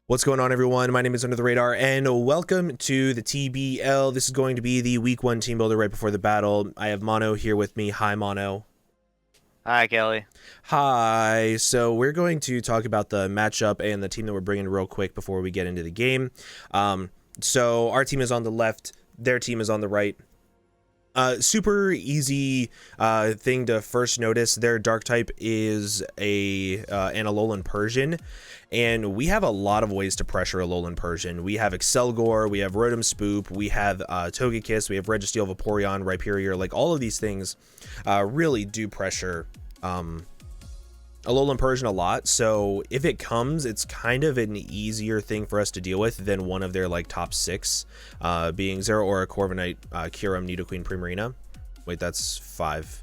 What's going on, everyone? My name is Under the Radar, and welcome to the TBL. This is going to be the Week 1 team builder right before the battle. I have Mono here with me. Hi, Mono. Hi, Kelly. Hi. So we're going to talk about the matchup and the team that we're bringing real quick before we get into the game. So our team is on the left. Their team is on the right. Super easy thing to first notice. Their dark type is an Alolan Persian, and we have a lot of ways to pressure Alolan Persian. We have Accelgor, we have Rotom Spoop, we have Togekiss, we have Registeel, Vaporeon, Rhyperior. Like, all of these things really do pressure Alolan Persian a lot. So if it comes, it's kind of an easier thing for us to deal with than one of their like top 6 being Zeraora, Corviknight, Kyurem, Nidoqueen, Primarina. Wait, that's 5.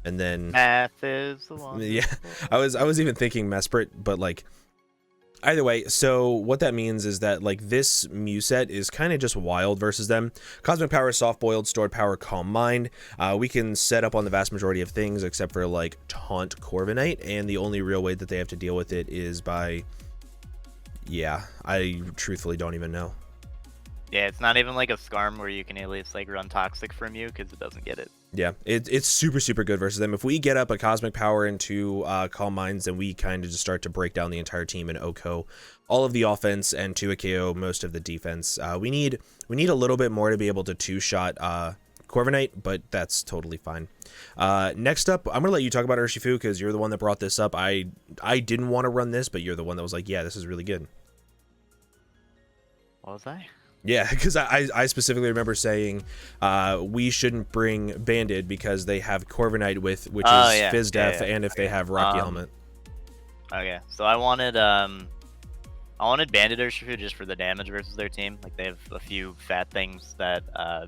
And then Math is the one. yeah, I was even thinking Mesprit, but like either way. So what that means is that like this Mew set is kind of just wild versus them. Cosmic Power, Soft Boiled, Stored Power, Calm Mind. We can set up on the vast majority of things except for like Taunt Corviknight, and the only real way that they have to deal with it is by, yeah, I truthfully don't even know. Yeah, it's not even like a Skarm where you can at least like run Toxic from you because it doesn't get it. Yeah, it's super good versus them. If we get up a Cosmic Power into Calm Minds, then we kind of just start to break down the entire team and OHKO all of the offense and to a KO most of the defense. We need a little bit more to be able to two-shot Corviknight, but that's totally fine. Next up, I'm gonna let you talk about Urshifu because you're the one that brought this up. I didn't want to run this, but you're the one that was like, yeah, this is really good. What was I? Yeah, because I specifically remember saying we shouldn't bring Banded because they have Corviknight which is Fizz Def, and if they have Rocky Helmet. Okay, so I wanted Banded Urshifu just for the damage versus their team. Like, they have a few fat things that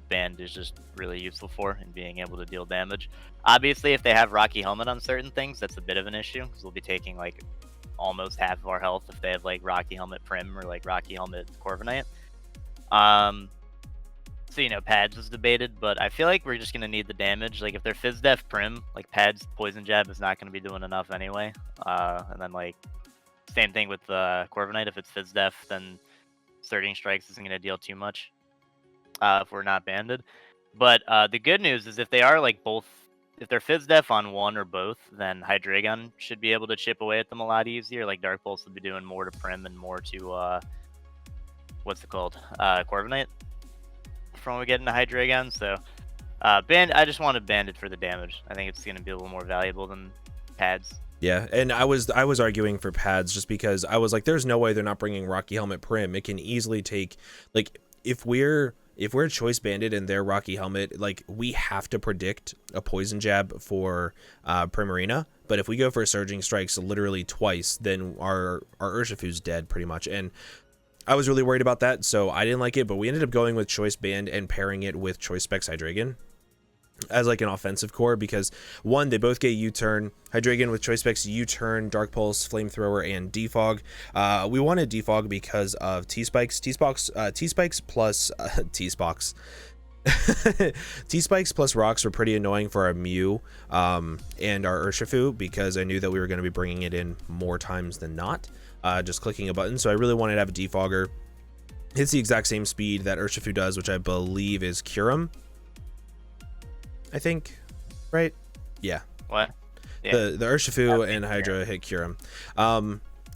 Band is just really useful for in being able to deal damage. Obviously, if they have Rocky Helmet on certain things, that's a bit of an issue because we'll be taking like almost half of our health if they have like Rocky Helmet Prim or like Rocky Helmet Corviknight. So, you know, Pads was debated, but I feel like we're just going to need the damage. Like, if they're Fizz Def Prim, like, Pads Poison Jab is not going to be doing enough anyway. And then, like, same thing with Corviknight. If it's Fizz Def, then Surging Strikes isn't going to deal too much if we're not banded. But the good news is if they are, like, both, if they're Fizz Def on one or both, then Hydreigon should be able to chip away at them a lot easier. Like, Dark Pulse will be doing more to Prim and more to, what's it called? Corviknight. From when we get into Hydreigon, so I just wanted Banded for the damage. I think it's going to be a little more valuable than Pads. Yeah, and I was arguing for Pads just because I was like, there's no way they're not bringing Rocky Helmet Prim. It can easily take, like, if we're Choice Banded and they're Rocky Helmet, like, we have to predict a Poison Jab for Primarina. But if we go for Surging Strikes literally twice, then our Urshifu's dead pretty much. And I was really worried about that, so I didn't like it, but we ended up going with Choice Band and pairing it with Choice Specs Hydreigon as like an offensive core because, one, they both get U-Turn. Hydreigon with Choice Specs U-Turn, Dark Pulse, Flamethrower, and Defog. We wanted Defog because of T-Spikes. T-Spikes plus T-Spikes. T-Spikes plus Rocks were pretty annoying for our Mew and our Urshifu because I knew that we were going to be bringing it in more times than not. Just clicking a button. So I really wanted to have a Defogger. Hits the exact same speed that Urshifu does, which I believe is Kyurem. I think, right? Yeah. What? Yeah. The Urshifu and Hydra hit Kyurem.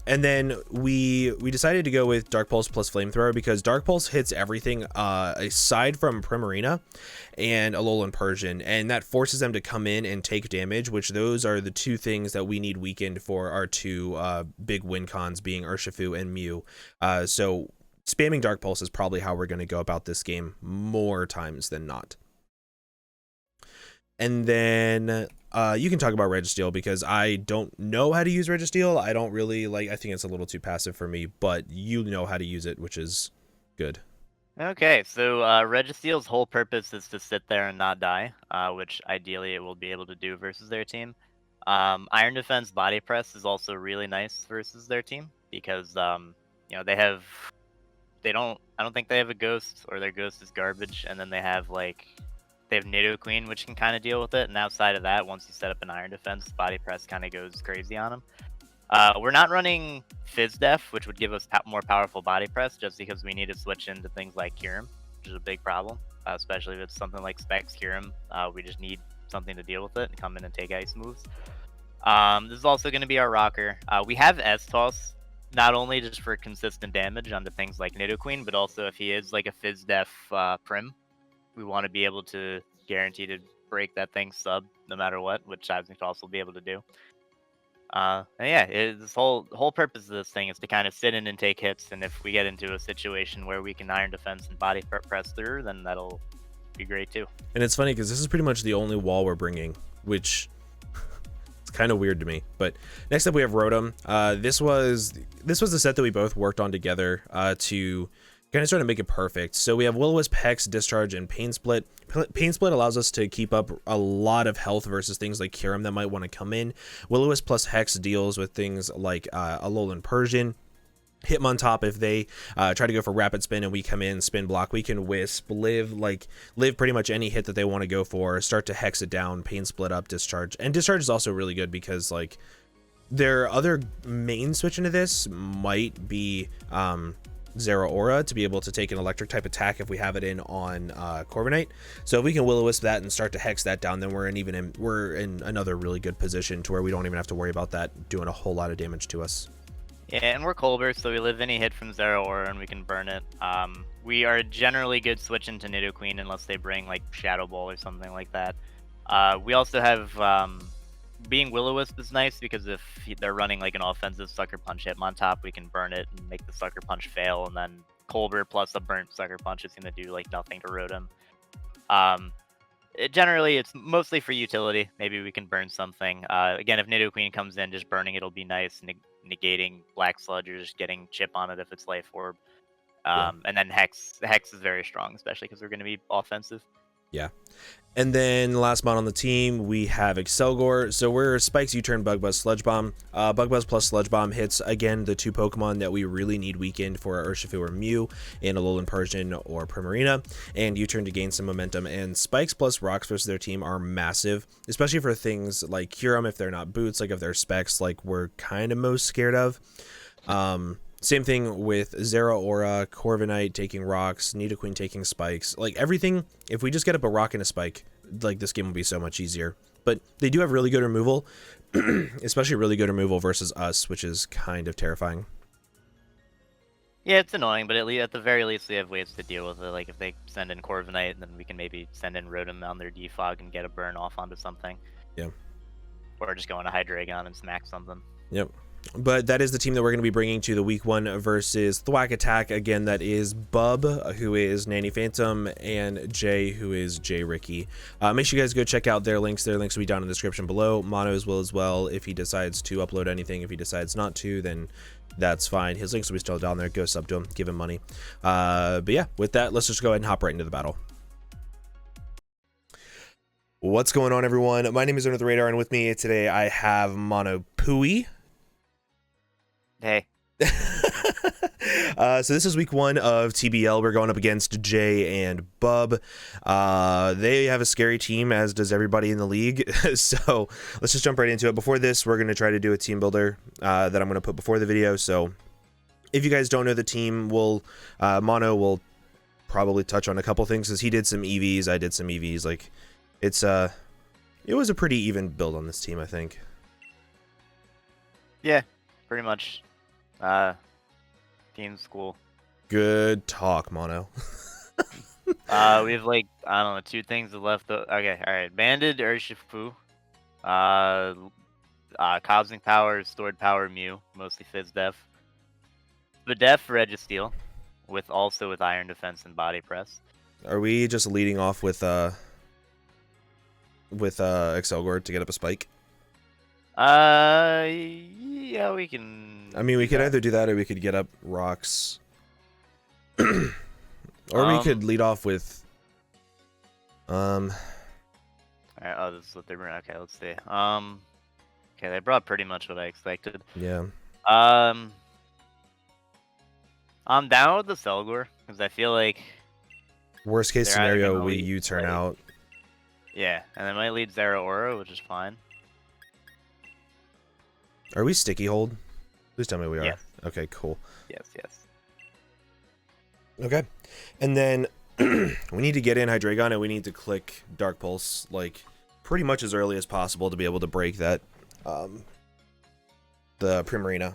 And then we decided to go with Dark Pulse plus Flamethrower because Dark Pulse hits everything aside from Primarina and Alolan Persian, and that forces them to come in and take damage, which those are the two things that we need weakened for our two big win cons, being Urshifu and Mew. So spamming Dark Pulse is probably how we're going to go about this game more times than not. And then you can talk about Registeel because I don't know how to use Registeel. I don't really like. I think it's a little too passive for me, but you know how to use it, which is good. Okay, so Registeel's whole purpose is to sit there and not die, which ideally it will be able to do versus their team. Iron Defense Body Press is also really nice versus their team because you know, I don't think they have a Ghost, or their Ghost is garbage, and then they have like They have Nidoqueen, which can kind of deal with it. And outside of that, once you set up an Iron Defense, Body Press kind of goes crazy on them. We're not running Fizz Def, which would give us more powerful body press, just because we need to switch into things like Kyurem, which is a big problem, especially if it's something like Specs Kyurem. We just need something to deal with it and come in and take ice moves. This is also going to be our rocker. We have S-Toss, not only just for consistent damage onto things like Nidoqueen, but also if he is like a Fizz Def Prim, we want to be able to guarantee to break that thing sub no matter what, which Seismitoss will be able to do. And yeah, this whole purpose of this thing is to kind of sit in and take hits, and if we get into a situation where we can iron defense and body press through, then that'll be great too. And it's funny because this is pretty much the only wall we're bringing, which it's kind of weird to me. But next up we have Rotom. This was the set that we both worked on together to kind of try to make it perfect. So we have Will-O-Wisp, Hex, Discharge, and Pain Split. Pain Split allows us to keep up a lot of health versus things like Kyurem that might want to come in. Will-O-Wisp plus Hex deals with things like Alolan Persian. Hitmontop, if they try to go for rapid spin and we come in spin block, we can wisp, live pretty much any hit that they want to go for, start to hex it down, pain split up, discharge. And discharge is also really good because like their other main switch into this might be Zeraora to be able to take an electric type attack if we have it in on Corviknight. So if we can Will-O-Wisp that and start to hex that down, then we're in another really good position to where we don't even have to worry about that doing a whole lot of damage to us. Yeah, and we're Colbert, so we live any hit from Zeraora and we can burn it. We are generally good switching to Nidoqueen unless they bring like Shadow Ball or something like that. We also have being Will-O-Wisp is nice because if they're running like an offensive Sucker Punch Hitmontop, we can burn it and make the Sucker Punch fail, and then Colbert plus a burnt Sucker Punch is going to do like nothing to Rotom. Generally, it's mostly for utility. Maybe we can burn something. Again, if Nidoqueen comes in, just burning it'll be nice, negating Black Sludge or just getting Chip on it if it's Life Orb. And then Hex is very strong, especially because we're going to be offensive. Yeah. And then last mod on the team, we have Accelgor. So we're Spikes, U-Turn, Bug Buzz, Sludge Bomb. Bug Buzz plus Sludge Bomb hits, again, the two Pokemon that we really need weakened for our Urshifu or Mew and Alolan Persian or Primarina. And U-Turn to gain some momentum. And Spikes plus Rocks versus their team are massive, especially for things like Kyurem if they're not boots, like if they're Specs, like we're kind of most scared of. Same thing with Zeraora, Corviknight taking rocks, Nidoqueen taking spikes. Like everything, if we just get up a rock and a spike, like this game will be so much easier. But they do have really good removal, especially really good removal versus us, which is kind of terrifying. Yeah, it's annoying, but at the very least, they have ways to deal with it. Like if they send in Corviknight, then we can maybe send in Rotom on their Defog and get a burn off onto something. Yeah. Or just go into Hydreigon and smack something. Yep. But that is the team that we're going to be bringing to the week 1 versus Thwack attack. Again, that is Bub, who is NaniPhantom, and Jay, who is JRicky. Make sure you guys go check out their links. Their links will be down in the description below. Mono's will as well. If he decides to upload anything, if he decides not to, then that's fine. His links will be still down there. Go sub to him, give him money. But yeah, with that, let's just go ahead and hop right into the battle. What's going on, everyone? My name is Under the Radar, and with me today I have Mono Pooey. Hey. So this is week 1 of TBL. We're going up against Jay and Bub. They have a scary team, as does everybody in the league. So let's just jump right into it. Before this, we're going to try to do a team builder that I'm going to put before the video. So if you guys don't know the team, Mono will probably touch on a couple things, because he did some EVs, I did some EVs. Like it was a pretty even build on this team, I think. Yeah, pretty much. Team's cool. Good talk, Mono. We have like, I don't know, 2 things left. Okay, alright. Banded Urshifu. Cosmic Power, Stored Power Mew, mostly Fizz Def. The Def Registeel, with Iron Defense and Body Press. Are we just leading off with Accelgor to get up a spike? Yeah, we can. I mean, we could either do that or we could get up rocks. Or we could lead off with Alright, oh, this is what they bring. Okay, let's see. Okay, they brought pretty much what I expected. Yeah. I'm down with the Accelgor, because I feel like Worst case scenario, we U-turn out. Yeah, and they might lead Zeraora, which is fine. Are we sticky hold? Please tell me we are. Yes. Okay, cool. Yes, yes. Okay. And then we need to get in Hydreigon and we need to click Dark Pulse like pretty much as early as possible to be able to break that the Primarina.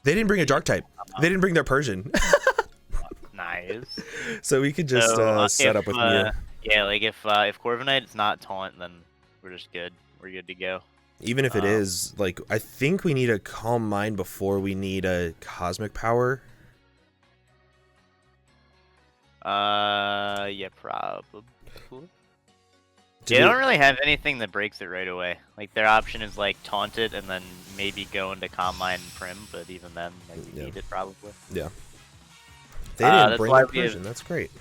They didn't bring a dark type. They didn't bring their Persian. Nice. So we could just set up with Mew. Yeah, like if Corviknight is not taunt, then we're just good. We're good to go. Even if it is, like, I think we need a Calm Mind before we need a Cosmic Power. Yeah, probably. Yeah, they don't really have anything that breaks it right away. Like, their option is, like, taunt it and then maybe go into Calm Mind and Prim, but even then, like, we need it probably. Yeah. They didn't bring their why Persian, that's great.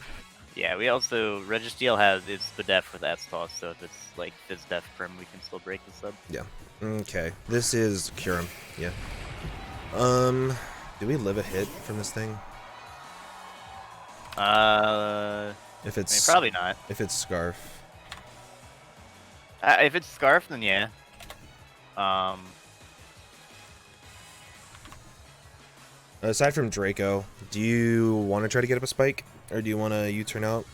Yeah, we also, Registeel has its Def with S-Toss, so if it's, like, Fizz Def Prim, we can still break the sub. Yeah. Okay. This is Kyurem. Yeah. Do we live a hit from this thing? If it's... I mean, probably not. If it's Scarf. If it's Scarf, then yeah. Aside from Draco, do you want to try to get up a Spike? Or do you want to U-turn out?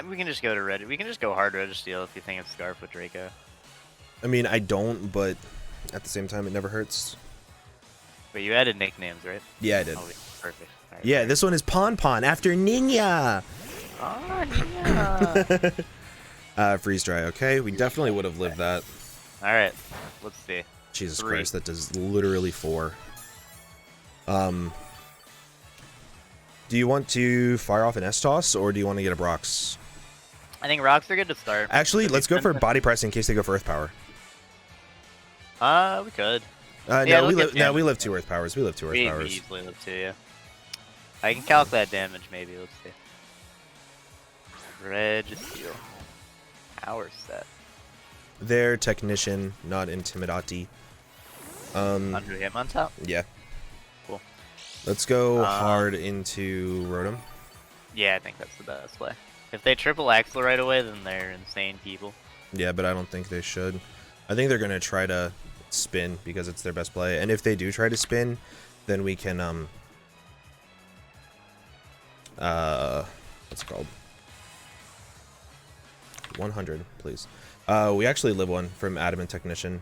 We can just go to Red. We can just go hard Registeel if you think it's Scarf with Draco. I mean, I don't, but at the same time, it never hurts. But you added nicknames, right? Yeah, I did. Oh, perfect. Right, yeah, this one is Pon Pon after Ninja. Oh, Ninja. Freeze Dry. Okay, we definitely would have lived that. All right, let's see. Jesus 3. Christ, that does literally 4. Do you want to fire off an S-Toss, or do you want to get a Brox? I think rocks are good to start. Actually, let's go for Body Press in case they go for Earth Power. We could. No, we live 2 Earth Powers. We live 2 Earth Powers. We easily live 2, yeah. I can calc that damage, maybe. Let's see. Registeel. Power set. They're Technician, not Intimidati. Under him on top? Yeah. Cool. Let's go hard into Rotom. Yeah, I think that's the best play. If they triple Axel right away, then they're insane people. Yeah, but I don't think they should. I think they're going to try to spin because it's their best play. And if they do try to spin, then we can, what's it called? 100, please. We actually live one from Adamant Technician.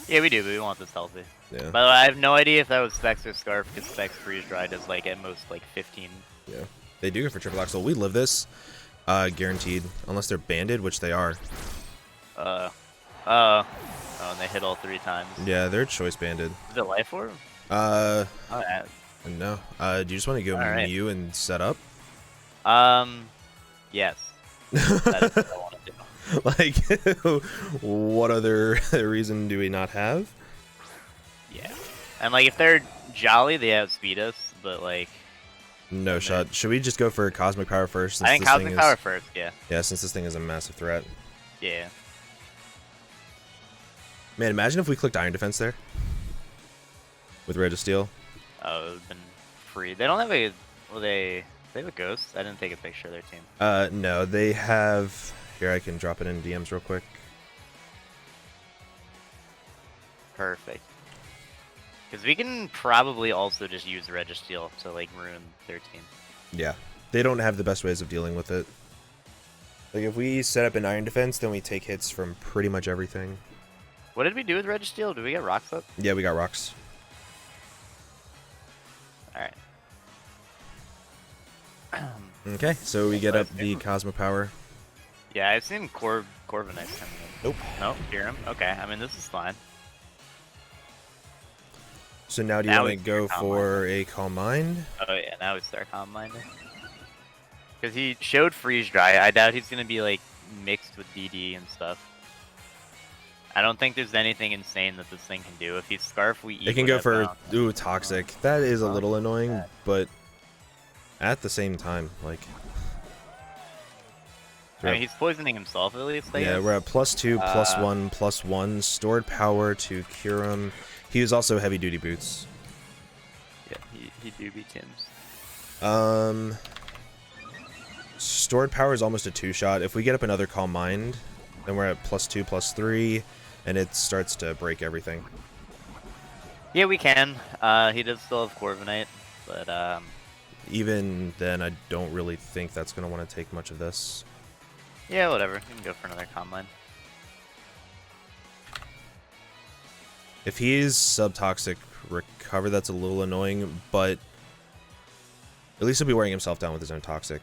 Yeah, we do, but we want this healthy. Yeah. By the way, I have no idea if that was Specs or Scarf, because Specs Freeze Dry does, like, at most, like, 15. Yeah. They do go for triple Axel. We live this. Guaranteed. Unless they're banded, which they are. Oh, and they hit all 3 times. Yeah, they're choice banded. Is it Life Orb? Oh, yeah. No. Do you just want to go Mew and set up? Yes. That is what I want to do. Like, what other reason do we not have? Yeah. And, like, if they're Jolly, they outspeed us, but, like... No shot. Should we just go for Cosmic Power first? Since I think Cosmic Power first, yeah. Yeah, since this thing is a massive threat. Yeah. Man, imagine if we clicked Iron Defense there. With Registeel. Oh, it would have been free. They don't have a... Well, they have a Ghost? I didn't take a picture of their team. No, they have... Here, I can drop it in DMs real quick. Perfect. Because we can probably also just use Registeel to, like, ruin their team. Yeah. They don't have the best ways of dealing with it. Like, if we set up an Iron Defense, then we take hits from pretty much everything. What did we do with Registeel? Did we get Rocks up? Yeah, we got Rocks. Alright. Okay, so we get up the Cosmic Power. Yeah, I've seen Corviknight coming in. Nope. Nope, hear him. Okay, I mean, this is fine. So now do you want to go for a Calm Mind? Oh yeah, now we start Calm Minding. Because he showed Freeze Dry. I doubt he's going to be, like, mixed with DD and stuff. I don't think there's anything insane that this thing can do. If he's Scarf, we eat. It can go for Toxic. That is a little annoying, but at the same time, like... I mean, he's poisoning himself at least, I guess. We're at +2, +1, +1. Stored power to cure him. He was also Heavy Duty Boots. Yeah, he do be Tim's. Stored power is almost a 2-shot. If we get up another Calm Mind, then we're at +2, +3, and it starts to break everything. Yeah, we can. He does still have Corviknight, but even then, I don't really think that's going to want to take much of this. yeah, whatever. We can go for another Calm Mind. If he's Subtoxic Recover, that's a little annoying, but at least he'll be wearing himself down with his own Toxic.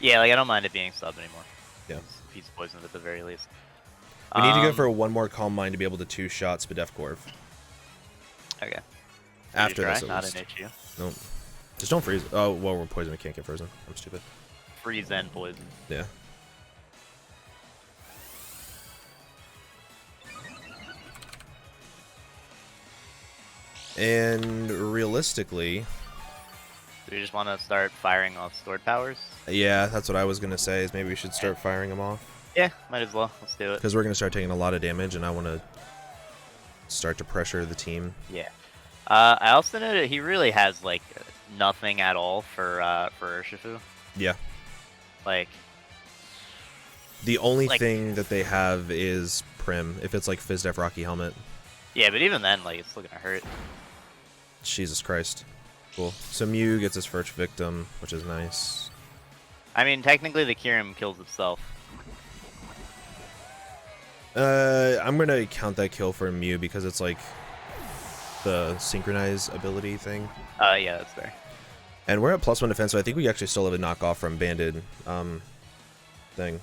Yeah, like I don't mind it being sub anymore. Yeah. If he's poisoned at the very least. We need to go for one more Calm Mind to be able to 2-shot Spadef Corv. Okay. After this, at not least. an issue. Nope. Just don't freeze. Oh, well, we're poisoned. We can't get frozen. I'm stupid. Freeze and poison. Yeah. And realistically, Do we just want to start firing off stored powers? yeah, that's what I was gonna say. Is maybe we should start firing them off Yeah, might as well. Let's do it. because we're gonna start taking a lot of damage, and I want to start to pressure the team. Yeah. I also know that he really has like nothing at all for Urshifu. Yeah. Like, The only Like- thing that they have is Prim. If it's like Fizdef Rocky Helmet. yeah, but even then, like, it's still gonna hurt. Jesus Christ. Cool. So Mew gets his first victim, which is nice. I mean, technically, the Kyurem kills itself. I'm gonna count that kill for Mew because it's like the synchronize ability thing. Yeah, that's fair. And we're at +1 defense, so I think we actually still have a knockoff from Banded thing.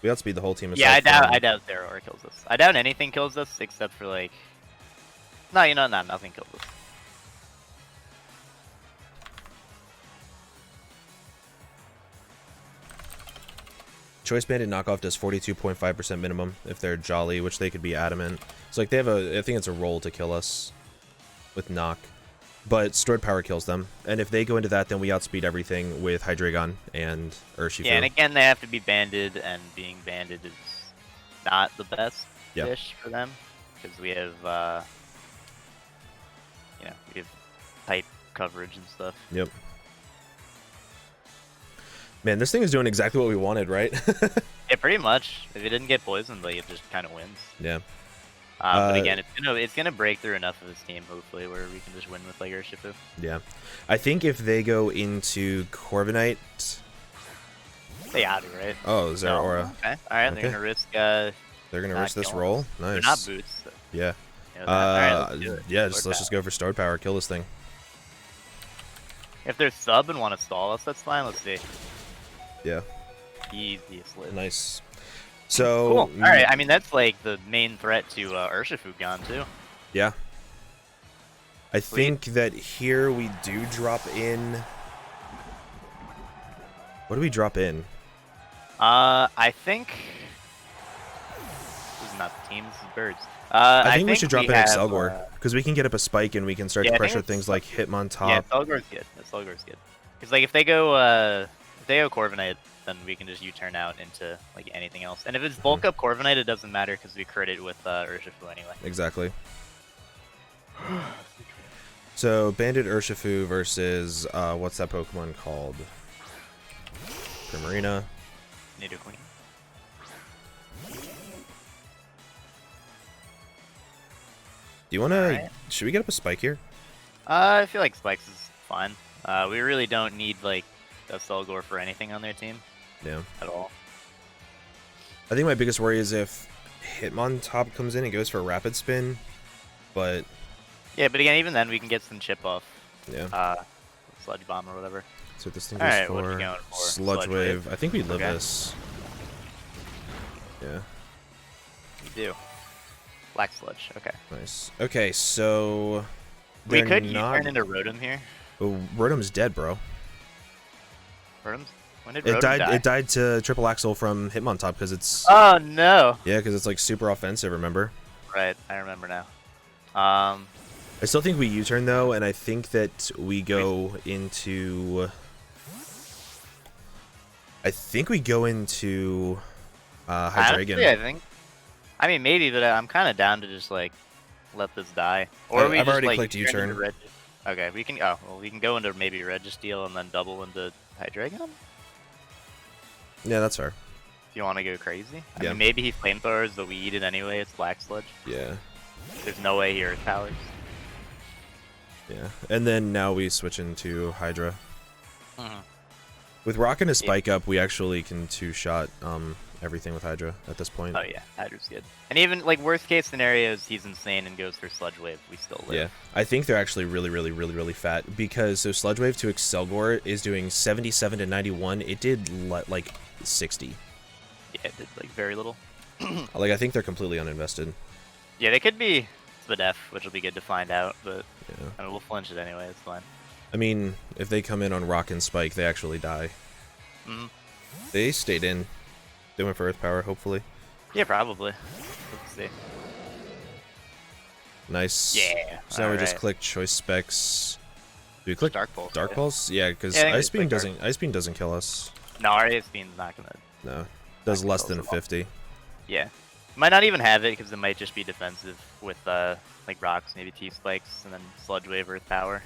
We outspeed the whole team. Yeah, aside I doubt Zeraora kills us. I doubt anything kills us except for like. No, you know, nothing kills us. Choice Banded knockoff does 42.5% minimum if they're Jolly, which they could be Adamant. So like they have I think it's a roll to kill us with knock. But stored power kills them. And if they go into that, then we outspeed everything with Hydreigon and Urshifu. Yeah, and again, they have to be banded, and being banded is not the best dish for them because we have, we have tight coverage and stuff. Yep. Man, this thing is doing exactly what we wanted, right? Yeah, pretty much. If it didn't get poisoned, like it just kind of wins. Yeah. But again, it's gonna break through enough of his team, hopefully, where we can just win with like Urshifu. Yeah. I think if they go into Corviknight... They ought to, right? Oh, Zeraora. Okay. All right, Okay. they're gonna risk. They're gonna not risk this killing roll. us. Nice. They're not boots. So, Yeah. you know that. All right, let's do it. Yeah. Stored Let's just go for stored power. Kill this thing. If they're sub and want to stall us, that's fine. Let's see. Yeah. Easiest live. Nice. So. Cool. All right. I mean, that's like the main threat to Urshifu gone too. Yeah. I think that here we do drop in. What do we drop in? I think this is not the team. This is birds. I think we should drop in have, Accelgor because we can get up a spike and we can start to I think pressure it's- things like Hitmontop. Yeah, Accelgor's good. Accelgor's good. Because like if they go Corviknight, then we can just U-turn out into like anything else. And if it's bulk up Corviknight, it doesn't matter because we crit it with Urshifu anyway. Exactly. So Banded Urshifu versus what's that Pokemon called? Primarina. Nidoqueen. Do you want to? Alright. Should we get up a spike here? I feel like Spikes is fine. We really don't need like Accelgor for anything on their team Yeah. at all. I think my biggest worry is if Hitmontop comes in and goes for a Rapid Spin, but Yeah, but again, even then we can get some chip off. yeah. Sludge Bomb or whatever. So this thing Alright, goes what are you for going for? Sludge Wave. I think we live Okay. this. Yeah. We do. Black Sludge. Okay. Nice. Okay, so We they're could not. turn into Rotom here. Oh, Rotom's dead, bro. Rotom's? When did It Rotom died. die? It died to Triple Axle from Hitmontop because it's Oh no! yeah, because it's like super offensive. Remember? Right, I remember now. I still think we U-turn though, and I think that we go into. I think we go into Hydreigon. Honestly, I think. I mean, maybe, but I'm kind of down to just like let this die. Or I've we just, already like, clicked turn U-turn. into Registeel. Okay, we can. Oh, well, we can go into maybe Registeel and then double into Hydreigon. Yeah, that's fair. If you want to go crazy. I Yeah. mean, maybe he flamethrowers, but we eat it anyway. It's Black Sludge. Yeah. There's no way he Earth powers. Yeah. And then now we switch into Hydra. Mhm. With Rock and a Spike up, we actually can two-shot everything with Hydra at this point. Oh yeah, Hydra's good. And even like worst case scenarios, he's insane and goes for Sludge Wave. We still live. Yeah, I think they're actually really fat because so Sludge Wave to Accelgor is doing 77 to 91. It did like 60. Yeah, it did like very little. Like I think they're completely uninvested. Yeah, they could be Spadef, which will be good to find out, but Yeah. I mean, we'll flinch it anyway. It's fine. I mean, if they come in on Rock and Spike, they actually die. Mhm. They stayed in. They went for Earth Power, hopefully. Yeah, probably. Let's see. Nice. Yeah. So now we just alright. click Choice Specs. Do we click Dark Pulse. Dark yeah. Pulse? Yeah, because Yeah, I think Ice it's Beam like doesn't Ice Beam doesn't kill us. No, our Ace Beam's not gonna. No, does Not less kills than at all. 50. Yeah. Might not even have it because it might just be defensive with like rocks, maybe T spikes, and then Sludge Wave Earth Power.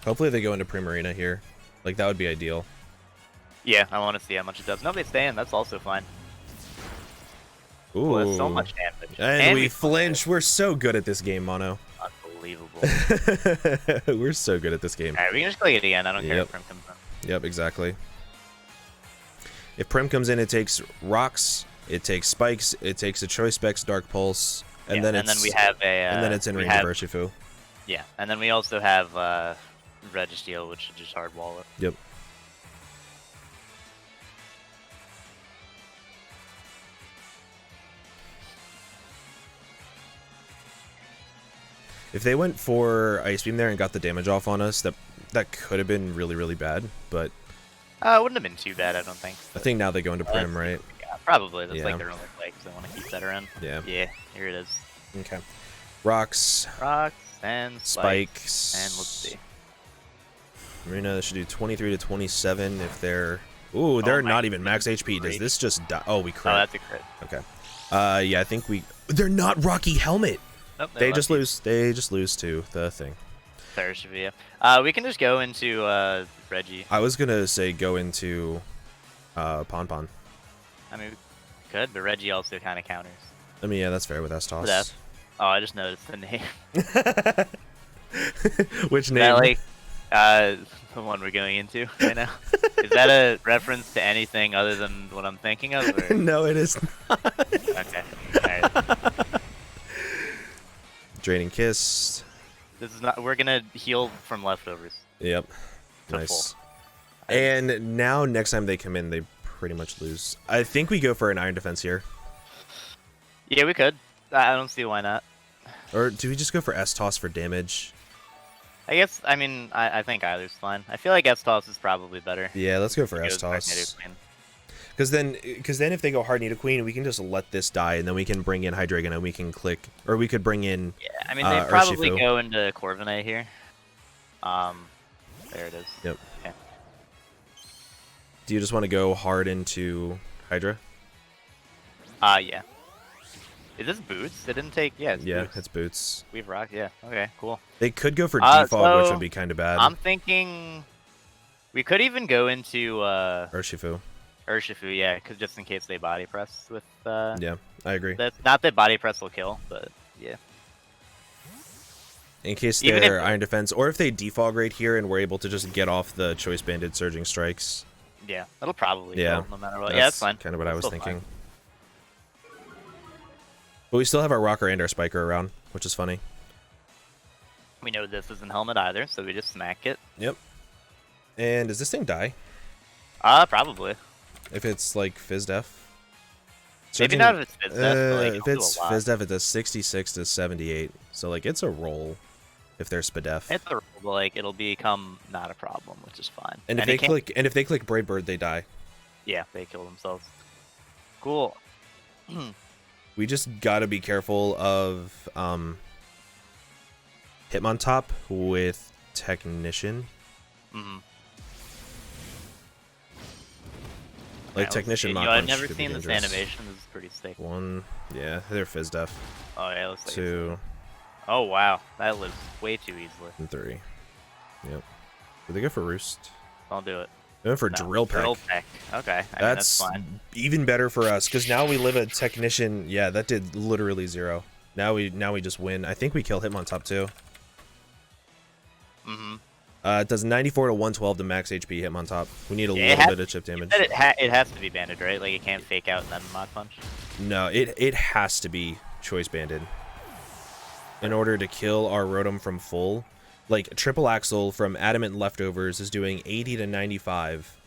Hopefully they go into Primarina here. Like that would be ideal. Yeah, I want to see how much it does. No, they stay in. That's also fine. Ooh. Well, that's so much damage. And we flinch. We're so good at this game, Mono. Unbelievable. We're so good at this game. Alright, we can just click it again. I don't care Yep. if Prim comes in. Yep, exactly. If Prim comes in, it takes rocks, it takes spikes, it takes a Choice Specs Dark Pulse, and Yeah, then and it's then we have a. and then it's in we range have- of Urshifu. Yeah, and then we also have Registeel, which should just hard wall it. Yep. If they went for Ice Beam there and got the damage off on us, that could have been really bad. But It wouldn't have been too bad, I don't think. I think now they go into Prim, right? Yeah, probably. That's Yeah. like their only play because they want to keep that around. Yeah. Yeah, here it is. Okay. Rocks, Rocks and spikes. spikes, And let's see. Marina should do 23 to 27 if they're. Ooh, they're my not even max HP. Does great. this just die? Oh, we crit. Oh, that's a crit. Okay. Yeah, I think we. They're not Rocky Helmet. Nope, They just lose. They just lose to the thing. Urshifu. We can just go into Reggie. I was gonna say go into Pon. I mean, we could, but Reggie also kind of counters. I mean, yeah, that's fair with S-Toss. That. Oh, I just noticed the name. Which Is name? that like the one we're going into right now? Is that a reference to anything other than what I'm thinking of? Or? No, it is not. Okay. Alright. Draining Kiss. This is not. We're gonna heal from leftovers. Yep. To Nice. full. And now next time they come in, they pretty much lose. I think we go for an Iron Defense here. Yeah, we could. I don't see why not. Or do we just go for S-Toss for damage? I guess. I mean, I think either's fine. I feel like S-Toss is probably better. Yeah, let's go for Goes back S-Toss. Nidoqueen. Because then if they go hard Nidoqueen, we can just let this die, and then we can bring in Hydreigon, and we can click, or we could bring in. Yeah, I mean they probably Urshifu. go into Corviknight here. There it is. Yep. Okay. Do you just want to go hard into Hydra? Yeah. Is this boots? It didn't take. Yeah. It's Yeah, boots. it's boots. We've rocked. Yeah. Okay. Cool. They could go for Defog, which so would be kind of bad. I'm thinking we could even go into Urshifu. Urshifu, yeah, because just in case they body press with. Yeah, I agree. That's not that body press will kill, but yeah. In case Even they're if- Iron Defense, or if they defog right here and we're able to just get off the Choice Banded Surging Strikes. Yeah, that'll probably Yeah, kill no matter what. Yeah, that's fine. Kind of what I was Still thinking. fine. But we still have our Rocker and our Spiker around, which is funny. We know this isn't helmet either, so we just smack it. Yep. And does this thing die? Probably. If it's like Fizz Def? Maybe not if it's Fizz Def, but like, if it'll do it's a lot. Fizz Def, it does 66 to 78. So like it's a roll if they're Spadef. It's a roll, but like it'll become not a problem, which is fine. And if he they can't- click if they click Brave Bird, they die. yeah, they kill themselves. Cool. We just gotta be careful of Hitmontop with Technician. Mm-hmm. Like Technician Mach I've Punch never could be seen this dangerous. animation. This is pretty sick. One, yeah, they're Fizz Def. Oh yeah, it looks like. Two, Oh wow, that lives way too easily. And 3. Yep. Did they go for Roost? I'll do it. They went for Drill Peck. Drill Peck. Okay. I mean, That's fine. even better for us, because now we live a Technician. Yeah, that did literally 0. Now we just win. I think we kill Hitmontop too. Mm-hmm. It does 94 to 112 to max HP Hitmontop. We need a little bit of chip damage. It has to be banded, right? Like it can't fake out and then Mach Punch. No, it has to be choice banded in order to kill our Rotom from full. Like Triple Axle from Adamant Leftovers is doing 80 to 95.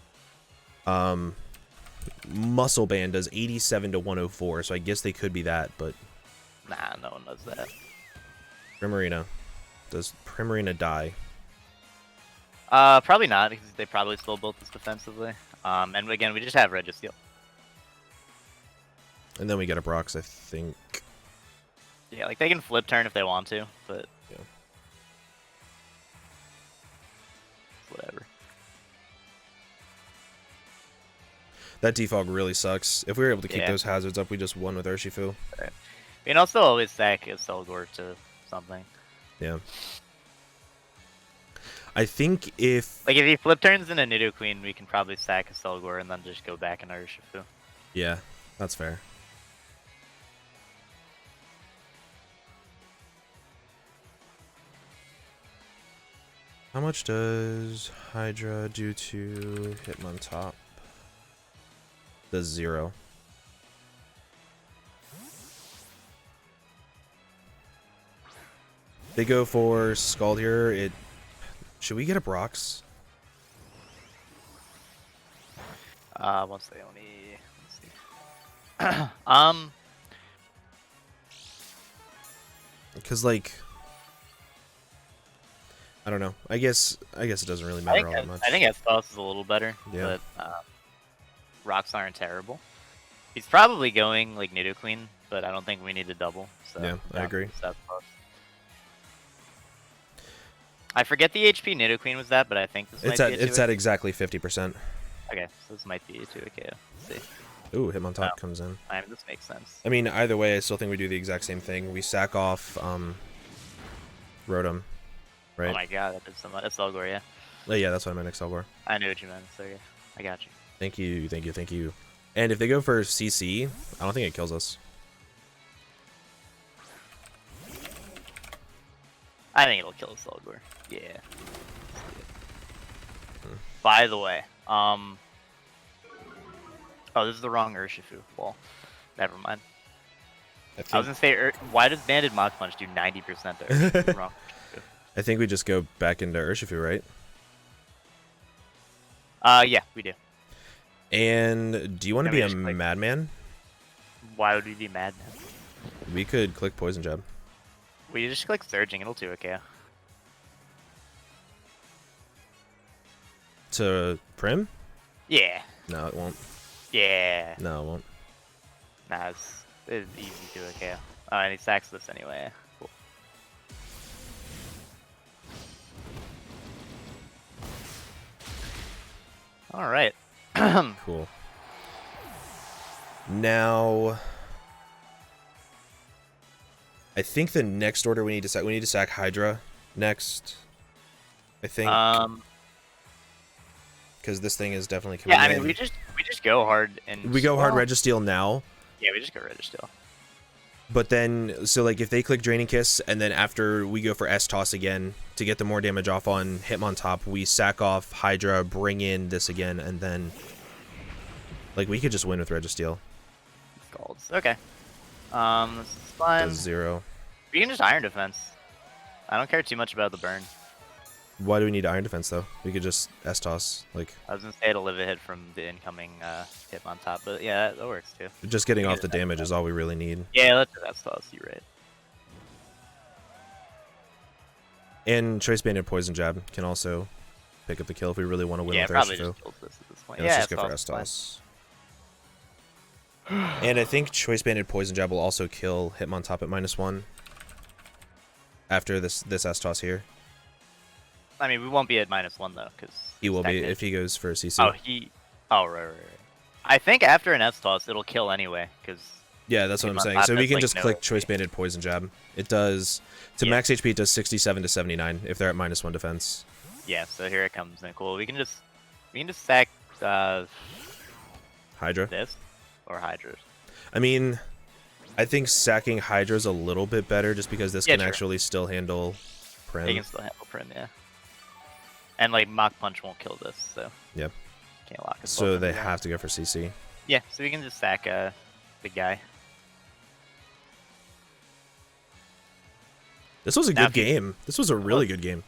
Muscle Band does 87 to 104, so I guess they could be that, but nah, no one does that. Primarina. Does Primarina die? Probably not, because they probably still built this defensively. And again, we just have Registeel. And then we get a Brox, I think. Yeah, like they can flip turn if they want to, but yeah. Whatever. That defog really sucks. If we were able to keep those hazards up, we just won with Urshifu. Right. You know, I'll still always stack Accelgor to something. Yeah. I think if... Like, if he flip turns into Nidoqueen, we can probably stack Accelgor and then just go back into Urshifu. Yeah, that's fair. How much does Hydra do to Hitmontop? Does 0. They go for Scald here. Should we get a Brox? Once they only... Let's see. Because, like... I don't know. I guess it doesn't really matter all that much. I think Estos is a little better, yeah. but rocks aren't terrible. He's probably going like Nidoqueen, but I don't think we need to double. So yeah, I agree. I forget the HP Nidoqueen was that, but I think this it's at exactly 50%. Okay, so this might be a 2AK. Let's see. Ooh, Hitmontop comes in. I mean, this makes sense. I mean, either way, I still think we do the exact same thing. We sack off Rotom. Right. Oh my god, that did so much. Accelgor, yeah. Oh, yeah, that's what I meant, Accelgor. I knew what you meant, so yeah. I got you. Thank you, thank you, thank you. And if they go for CC, I don't think it kills us. I think it'll kill Accelgor. Yeah. By the way, oh, this is the wrong Urshifu. Well, never mind. I was gonna say, why does Banded Mach Punch do 90% there? Wrong. I think we just go back into Urshifu, right? Yeah, we do. And do you want to be a madman? Why would we be madman? We could click Poison Jab. We just click Surging, it'll 2-okay. To Prim? Yeah. No, it won't. Yeah. No, it won't. Nah, it's easy 2-okay. Oh, and he sacks this anyway. Cool. Alright. Cool. Now, I think the next order we need to sack Hydra next. I think. Because this thing is definitely coming in. I mean, we just go hard and we go hard Registeel now. Yeah, we just go Registeel. But then, so like if they click Draining Kiss, and then after we go for S-Toss again to get the more damage off on Hitmontop, we sack off Hydra, bring in this again, and then like we could just win with Registeel. Scalds. Okay. This is fine. Does 0. We can just Iron Defense. I don't care too much about the burn. Why do we need Iron Defense though? We could just S-Toss. Like I was gonna say it'll live a hit from the incoming Hitmontop, but yeah, that works too. just getting off the damage is all we really need. Yeah, let's do S-Toss. You're right. And Choice Banded Poison Jab can also pick up the kill if we really want to win with probably Urshifu. just kills this at this point. Yeah, let's just go for S-Toss. And I think Choice Banded Poison Jab will also kill Hitmontop at -1 after this S-Toss here. I mean, we won't be at -1 though, because he will be if he goes for a CC. Oh, right. I think after an S-Toss, it'll kill anyway, because Yeah, that's what I'm saying. So we can just click Choice Banded Poison Jab. It does, to max HP, it does 67 to 79 if they're at -1 defense. Yeah, so here it comes in. Cool. We can just sack Hydra. This or Hydra. I mean, I think sacking Hydra's a little bit better just because this can actually still handle Prim. It can still handle Prim, yeah. And like Mach Punch won't kill this, so. Yep. Can't lock it. So they have to go for CC. Yeah, so we can just sack big guy. This was a good game. This was a really good game.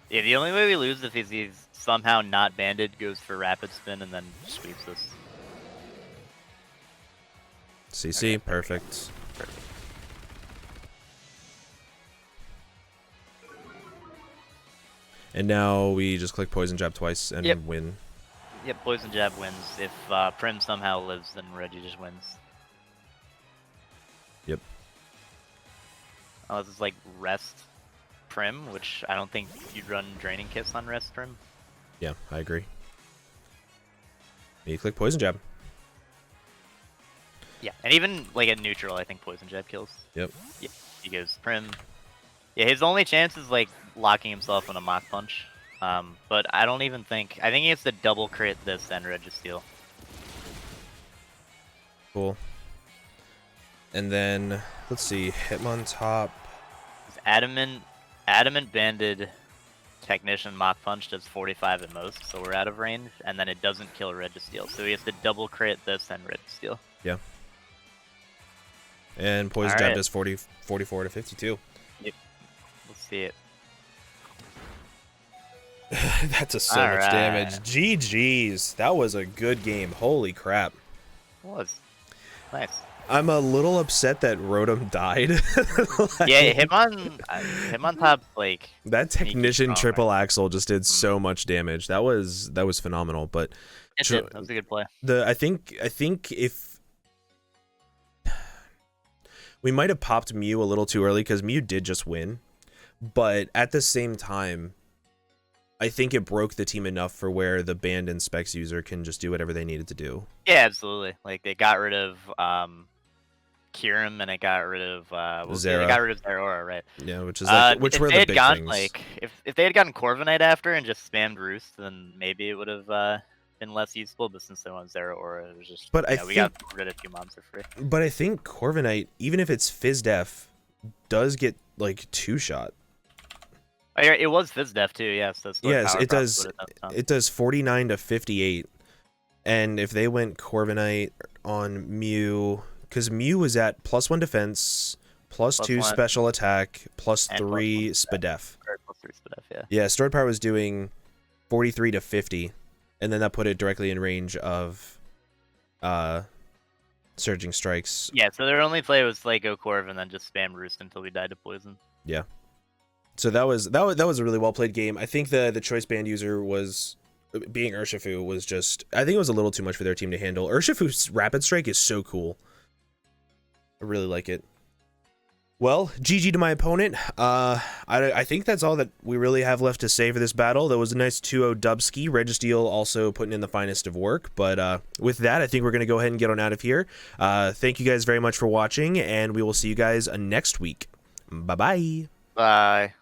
Yeah, the only way we lose if he's somehow not banded, goes for Rapid Spin, and then sweeps us. CC, okay, perfect. And now we just click Poison Jab twice and win. Yep, Poison Jab wins. If Prim somehow lives, then Reggie just wins. Yep. Unless it's like Rest Prim, which I don't think you'd run Draining Kiss on Rest Prim. Yeah, I agree. You click Poison Jab. Yeah, and even like at neutral, I think Poison Jab kills. Yep. Yeah, he goes Prim. Yeah, his only chance is like locking himself on a Mach Punch. But I don't even think... I think he has to double crit this and Registeel. Cool. And then, let's see, Hitmontop. Adamant banded Technician Mach Punch does 45 at most, so we're out of range. And then it doesn't kill Registeel, so he has to double crit this and Registeel. Yeah. And Poison Jab does 44 to 52. Yep. Let's see it. That does so much damage. GG's. That was a good game. Holy crap. It was. Nice. I'm a little upset that Rotom died. Like, yeah, him on top, like... That Technician triple Axel just did so much damage. That was phenomenal, but... That was a good play. I think if... We might have popped Mew a little too early, because Mew did just win. But at the same time... I think it broke the team enough for where the banned and specs user can just do whatever they needed to do. Yeah, absolutely. Like they got rid of Kyurem and it got rid of Zera. They got rid of Zeraora, right? Yeah, which is like which were the big things. Like if they had gotten Corviknight after and just spammed Roost, then maybe it would have been less useful. But since they want Zeraora, it was just. But we got rid of 2 mobs for free. But I think Corviknight, even if it's Fizz-Def, does get like 2-shot. It was Fizz-Def too, yes. Yes, it does. It does 49 to 58, and if they went Corviknight on Mew, because Mew was at +1 defense, +2 special attack, +3 Spadef. +3 Spadef, yeah. Yeah, Stored Power was doing 43 to 50, and then that put it directly in range of Surging Strikes. Yeah, so their only play was like go Corv and then just spam Roost until we died to poison. Yeah. So that was a really well played game. I think the choice band user was being Urshifu was just, I think it was a little too much for their team to handle. Urshifu's Rapid Strike is so cool. I really like it. Well, GG to my opponent. I think that's all that we really have left to say for this battle. That was a nice 2-0 dubski. Registeel also putting in the finest of work. But with that, I think we're going to go ahead and get on out of here. Thank you guys very much for watching, and we will see you guys next week. Bye-bye. Bye.